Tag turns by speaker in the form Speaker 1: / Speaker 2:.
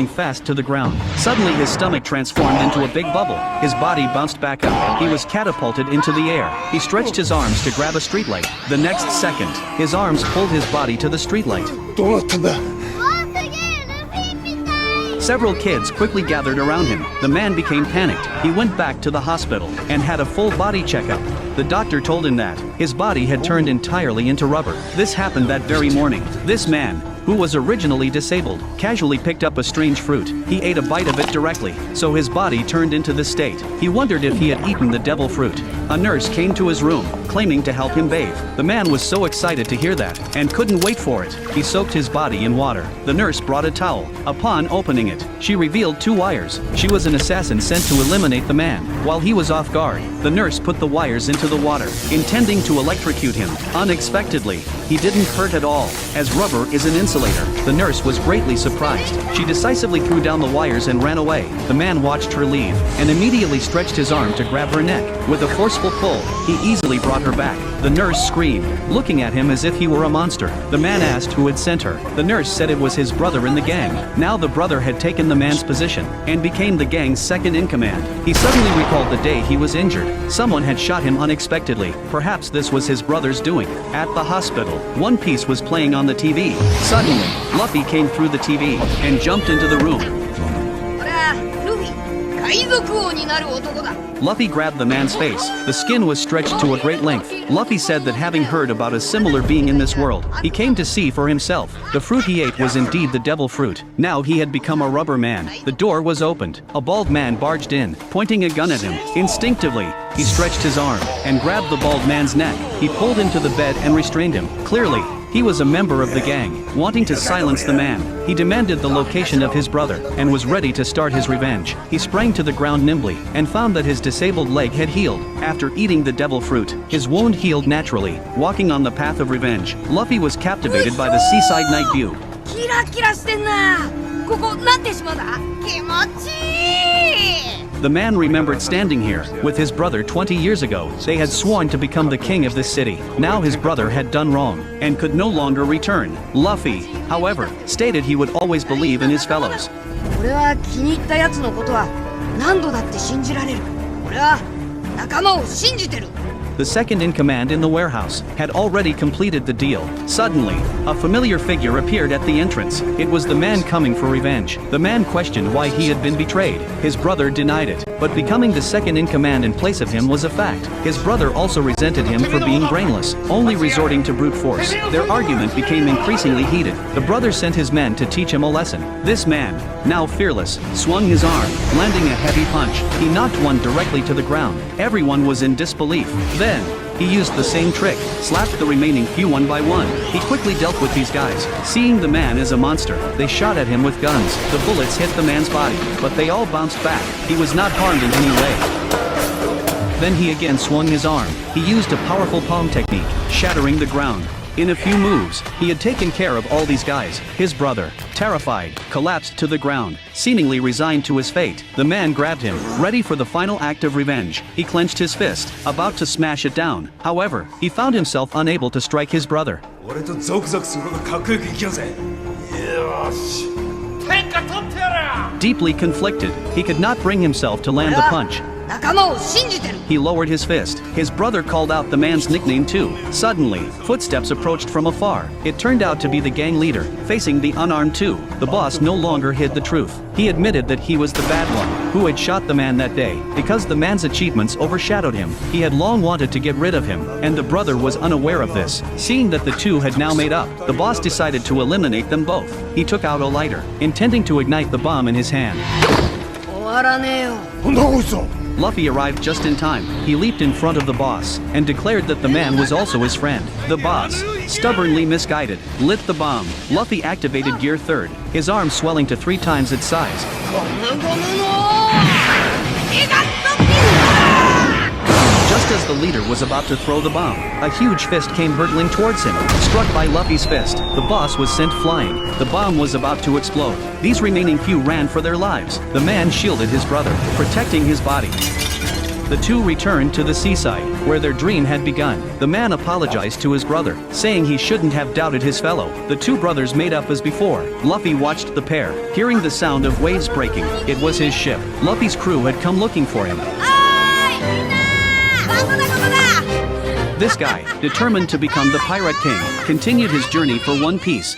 Speaker 1: fast to the ground. Suddenly his stomach transformed into a big bubble. His body bounced back up. He was catapulted into the air. He stretched his arms to grab a streetlight. The next second, his arms pulled his body to the streetlight. Several kids quickly gathered around him. The man became panicked. He went back to the hospital and had a full body checkup. The doctor told him that his body had turned entirely into rubber. This happened that very morning. This man, who was originally disabled, casually picked up a strange fruit. He ate a bite of it directly, so his body turned into this state. He wondered if he had eaten the devil fruit. A nurse came to his room, claiming to help him bathe. The man was so excited to hear that, and couldn't wait for it. He soaked his body in water. The nurse brought a towel. Upon opening it, she revealed 2 wires. She was an assassin sent to eliminate the man. While he was off guard, the nurse put the wires into the water, intending to electrocute him. Unexpectedly, he didn't hurt at all, as rubber is an insulator. The nurse was greatly surprised. She decisively threw down the wires and ran away. The man watched her leave, and immediately stretched his arm to grab her neck. With a forceful pull, he easily brought her back. The nurse screamed, looking at him as if he were a monster. The man asked who had sent her. The nurse said it was his brother in the gang. Now the brother had taken the man's position, and became the gang's second in command. He suddenly recalled the day he was injured. Someone had shot him unexpectedly. Perhaps this was his brother's doing. At the hospital, One Piece was playing on the TV. Suddenly, Luffy came through the TV, and jumped into the room. Luffy grabbed the man's face. The skin was stretched to a great length. Luffy said that having heard about a similar being in this world, he came to see for himself. The fruit he ate was indeed the devil fruit. Now he had become a rubber man. The door was opened. A bald man barged in, pointing a gun at him. Instinctively, he stretched his arm, and grabbed the bald man's neck. He pulled him to the bed and restrained him. Clearly, he was a member of the gang, wanting to silence the man. He demanded the location of his brother, and was ready to start his revenge. He sprang to the ground nimbly, and found that his disabled leg had healed. After eating the devil fruit, his wound healed naturally. Walking on the path of revenge, Luffy was captivated by the seaside night view. The man remembered standing here with his brother 20 years ago. They had sworn to become the king of this city. Now his brother had done wrong, and could no longer return. Luffy, however, stated he would always believe in his fellows. The second in command in the warehouse had already completed the deal. Suddenly, a familiar figure appeared at the entrance. It was the man coming for revenge. The man questioned why he had been betrayed. His brother denied it, but becoming the second in command in place of him was a fact. His brother also resented him for being brainless, only resorting to brute force. Their argument became increasingly heated. The brother sent his men to teach him a lesson. This man, now fearless, swung his arm, landing a heavy punch. He knocked one directly to the ground. Everyone was in disbelief. Then, he used the same trick, slapped the remaining few one by one. He quickly dealt with these guys. Seeing the man as a monster, they shot at him with guns. The bullets hit the man's body, but they all bounced back. He was not harmed in any way. Then he again swung his arm. He used a powerful palm technique, shattering the ground. In a few moves, he had taken care of all these guys. His brother, terrified, collapsed to the ground, seemingly resigned to his fate. The man grabbed him, ready for the final act of revenge. He clenched his fist, about to smash it down. However, he found himself unable to strike his brother. Deeply conflicted, he could not bring himself to land the punch. He lowered his fist. His brother called out the man's nickname too. Suddenly, footsteps approached from afar. It turned out to be the gang leader, facing the unarmed two. The boss no longer hid the truth. He admitted that he was the bad one, who had shot the man that day. Because the man's achievements overshadowed him, he had long wanted to get rid of him, and the brother was unaware of this. Seeing that the two had now made up, the boss decided to eliminate them both. He took out a lighter, intending to ignite the bomb in his hand. Luffy arrived just in time. He leaped in front of the boss, and declared that the man was also his friend. The boss, stubbornly misguided, lit the bomb. Luffy activated Gear 3rd, his arm swelling to 3 times its size. Just as the leader was about to throw the bomb, a huge fist came hurtling towards him. Struck by Luffy's fist, the boss was sent flying. The bomb was about to explode. These remaining few ran for their lives. The man shielded his brother, protecting his body. The two returned to the seaside, where their dream had begun. The man apologized to his brother, saying he shouldn't have doubted his fellow. The two brothers made up as before. Luffy watched the pair, hearing the sound of waves breaking. It was his ship. Luffy's crew had come looking for him. This guy, determined to become the Pirate King, continued his journey for One Piece.